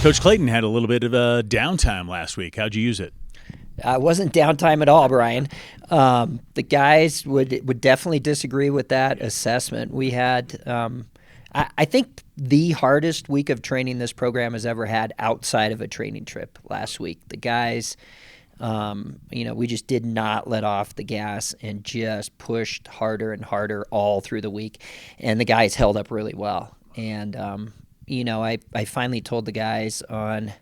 Coach Clayton had a little bit of a downtime last week. How'd you use it? It wasn't downtime at all, Brian. The guys would definitely disagree with that assessment. We had, I think, the hardest week of training this program has ever had outside of a training trip last week. The guys, we just did not let off the gas and just pushed harder and harder all through the week. And the guys held up really well. And, I finally told the guys on, I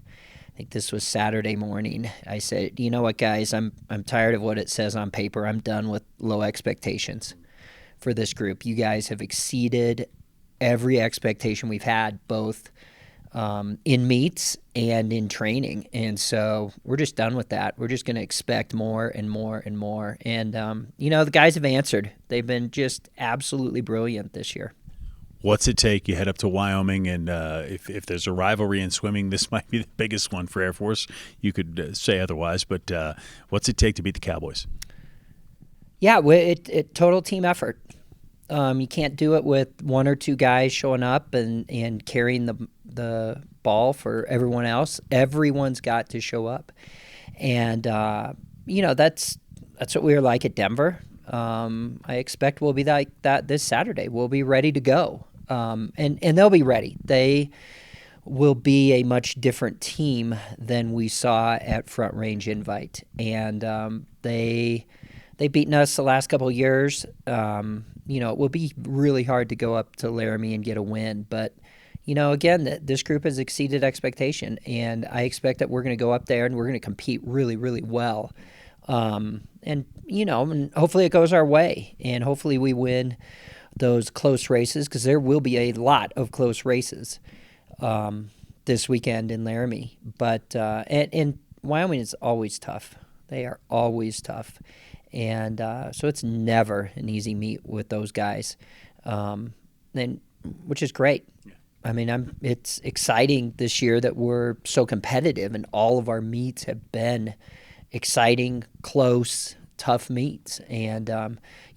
think this was Saturday morning, I said, you know what, guys, I'm tired of what it says on paper. I'm done with low expectations for this group. You guys have exceeded every expectation we've had, both in meets and in training. And so we're just done with that. We're just going to expect more and more and more. And, the guys have answered. They've been just absolutely brilliant this year. What's it take? You head up to Wyoming, and if there's a rivalry in swimming, this might be the biggest one for Air Force. You could say otherwise, but what's it take to beat the Cowboys? Yeah, it total team effort. You can't do it with one or two guys showing up and carrying the ball for everyone else. Everyone's got to show up, and that's what we were like at Denver. I expect we'll be like that this Saturday. We'll be ready to go, and they'll be ready. They will be a much different team than we saw at Front Range Invite, and they've beaten us the last couple of years. It will be really hard to go up to Laramie and get a win, but again, this group has exceeded expectation, and I expect that we're going to go up there and we're going to compete really, really well. And hopefully it goes our way, and hopefully we win those close races, because there will be a lot of close races this weekend in Laramie. But and Wyoming is always tough. They are always tough, and so it's never an easy meet with those guys, which is great. I mean, it's exciting this year that we're so competitive, and all of our meets have been exciting, close, tough meets. And,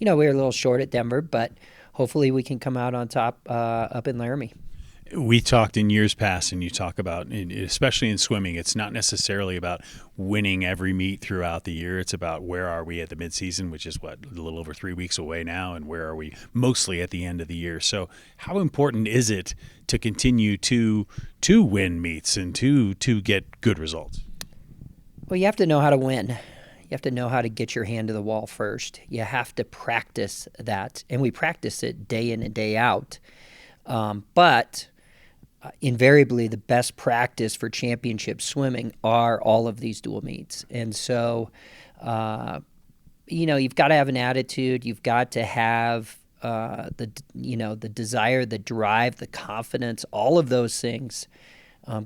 we were a little short at Denver, but hopefully we can come out on top up in Laramie. We talked in years past, and you talk about, especially in swimming, it's not necessarily about winning every meet throughout the year. It's about where are we at the midseason, which is a little over 3 weeks away now, and where are we mostly at the end of the year. So how important is it to continue to win meets and to get good results? Well, you have to know how to win. You have to know how to get your hand to the wall first. You have to practice that, and we practice it day in and day out. But invariably, the best practice for championship swimming are all of these dual meets. And so, you've got to have an attitude. You've got to have the desire, the drive, the confidence, all of those things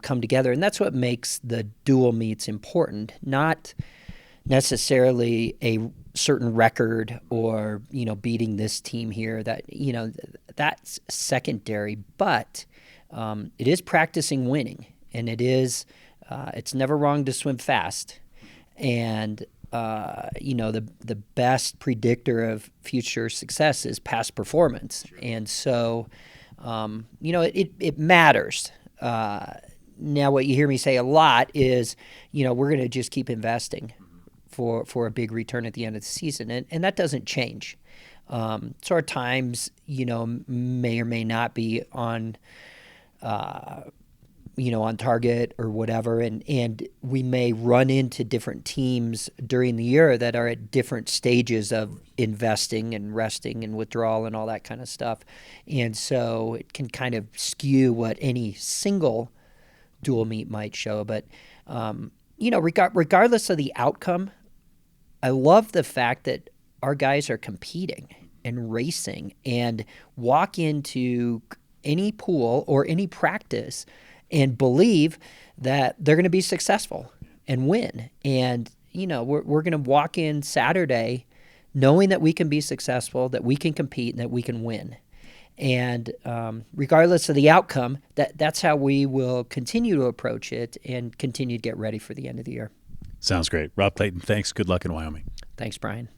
come together. And that's what makes the dual meets important, not necessarily a certain record or, beating this team here. That's secondary, but it is practicing winning, and it's never wrong to swim fast. And, the best predictor of future success is past performance. And so, it matters. Now, what you hear me say a lot is, we're going to just keep investing for a big return at the end of the season, and that doesn't change. So our times, may or may not be on, on target or whatever, and we may run into different teams during the year that are at different stages of investing and resting and withdrawal and all that kind of stuff. And so it can kind of skew what any single dual meet might show. But, regardless of the outcome, I love the fact that our guys are competing and racing and walk into any pool or any practice and believe that they're going to be successful and win. And, we're going to walk in Saturday knowing that we can be successful, that we can compete, and that we can win. And regardless of the outcome, that's how we will continue to approach it and continue to get ready for the end of the year. Sounds great. Rob Clayton, thanks. Good luck in Wyoming. Thanks, Brian.